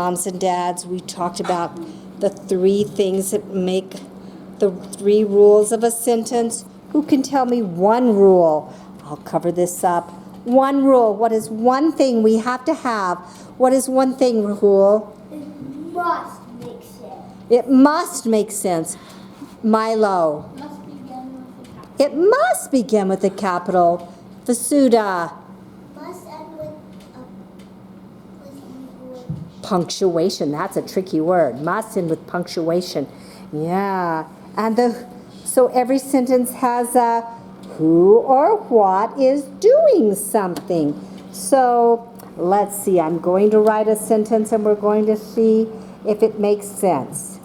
Moms and dads, we talked about the three things that make the three rules of a sentence. Who can tell me one rule? I'll cover this up. One rule. What is one thing we have to have? What is one thing, Rahul? It must make sense. It must make sense. Milo. It must begin with a capital. Vasuda. Must end with Punctuation. That's a tricky word. Must end with punctuation. Yeah. And so every sentence has a who or what is doing something. So let's see. I'm going to write a sentence and we're going to see if it makes sense.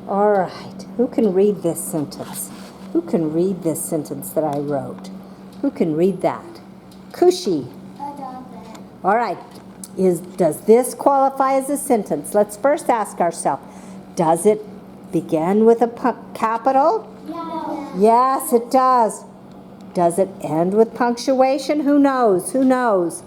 All right. Who can read this sentence? Who can read this sentence that I wrote? Who can read that? Kushi. All right. Does this qualify as a sentence? Let's first ask ourselves, does it begin with a capital? No. Yes, it does. Does it end with punctuation? Who knows? Who knows?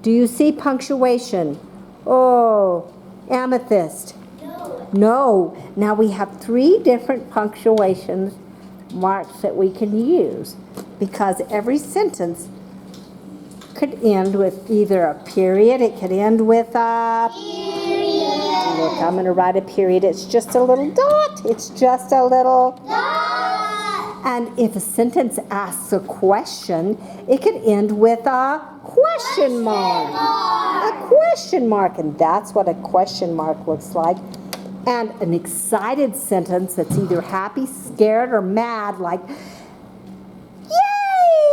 Do you see punctuation? Oh, amethyst. No. No. Now we have three different punctuation marks that we can use because every sentence could end with either a period. It could end with a Period. Look, I'm going to write a period. It's just a little dot. It's just a little Dot. And if a sentence asks a question, it could end with a question mark. A question mark. And that's what a question mark looks like. And an excited sentence that's either happy, scared, or mad, like, yay,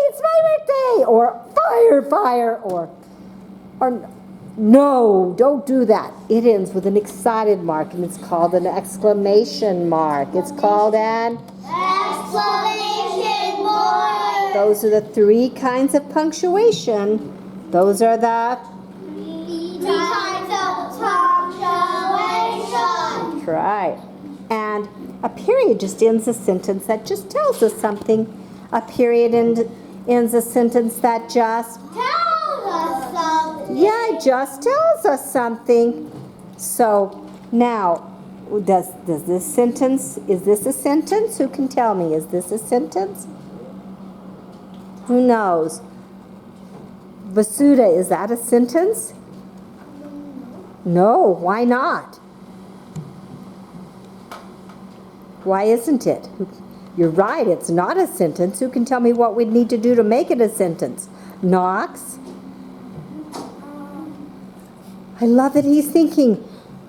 it's my birthday, or fire, or no, don't do that. It ends with an excited mark, and it's called an exclamation mark. It's called an Exclamation mark. Those are the three kinds of punctuation. Those are the Three kinds of punctuation. right. And a period just ends a sentence that just tells us something. A period ends a sentence that just Tell us something. yeah, it just tells us something. So now, does this sentence, is this a sentence? Who can tell me? Is this a sentence? Who knows? Vasuda, is that a sentence? No, why not? Why isn't it? You're right, it's not a sentence. Who can tell me what we'd need to do to make it a sentence? Knox? I love that he's thinking.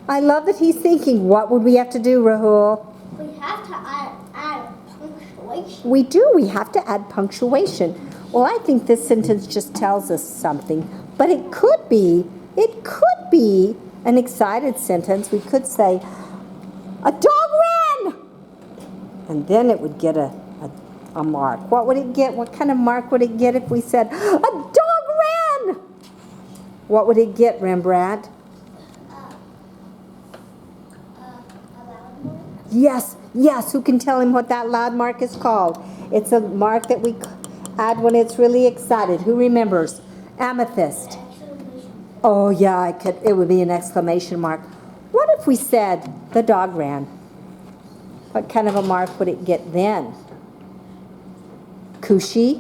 I love that he's thinking. What would we have to do, Rahul? We have to add punctuation. We do. We have to add punctuation. Well, I think this sentence just tells us something. But it could be an excited sentence. We could say, a dog ran! And then it would get a mark. What would it get? What kind of mark would it get if we said, a dog ran? What would it get, Rembrandt? Yes. Who can tell him what that loud mark is called? It's a mark that we add when it's really excited. Who remembers? Amethyst. Oh, yeah, it would be an exclamation mark. What if we said the dog ran? What kind of a mark would it get then? Kushi?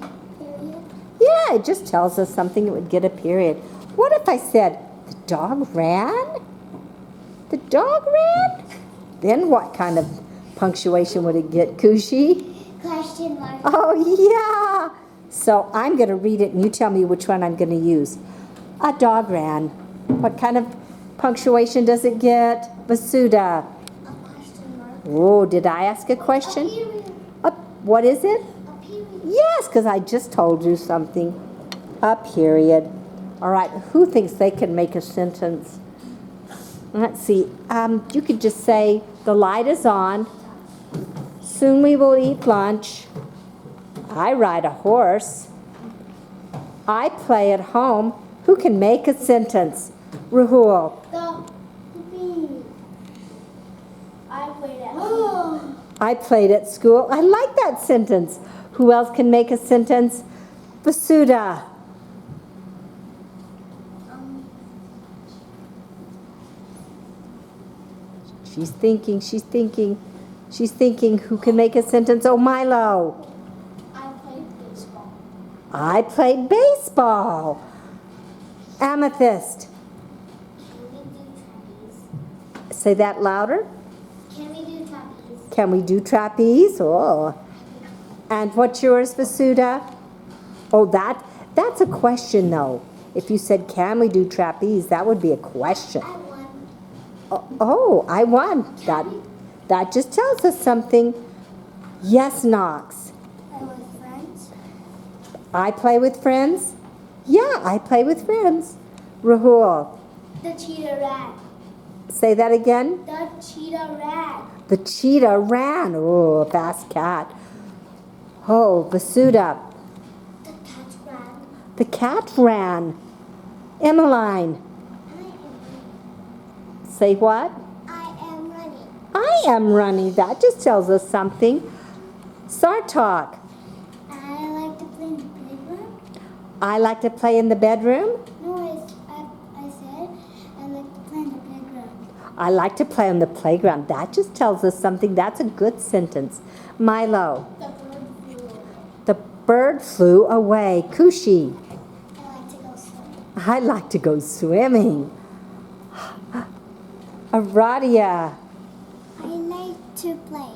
Yeah, it just tells us something. It would get a period. What if I said, the dog ran? The dog ran? Then what kind of punctuation would it get, Kushi? Question mark. Oh, yeah. So I'm going to read it and you tell me which one I'm going to use. A dog ran. What kind of punctuation does it get? Vasuda. A question mark. Oh, did I ask a question? A period. What is it? A period. Yes, because I just told you something. A period. All right, who thinks they can make a sentence? Let's see. You could just say, the light is on. Soon we will eat lunch. I ride a horse. I play at home. Who can make a sentence? Rahul. The bee. I played at home. I played at school. I like that sentence. Who else can make a sentence? Vasuda. She's thinking, she's thinking. She's thinking, who can make a sentence? Oh, Milo. I played baseball. I played baseball. Amethyst. Can we do trapeze? Say that louder. Can we do trapeze? Can we do trapeze? Oh. And what's yours, Vasuda? Oh, that's a question, though. If you said, can we do trapeze, that would be a question. I won. Oh, I won. That just tells us something. Yes, Knox. Play with friends. I play with friends? Yeah, I play with friends. Rahul, The cheetah ran. say that again. The cheetah ran. The cheetah ran. Oh, a fast cat. Oh, Vasuda, The cat ran. the cat ran. Emmeline, say what? I am running. I am running. That just tells us something. Sartok, I like to play in the playground. I like to play in the bedroom. No, I said I like to play in the playground. I like to play on the playground. That just tells us something. That's a good sentence. Milo, The bird flew away. the bird flew away. Kushi, I like to go swimming. I like to go swimming. Aradia, I like to play.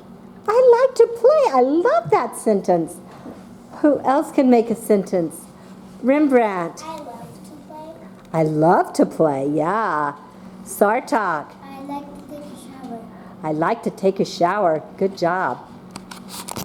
I like to play. I love that sentence. Who else can make a sentence? Rembrandt, I love to play. I love to play. Yeah. Sartok, I like to take a shower. I like to take a shower. Good job.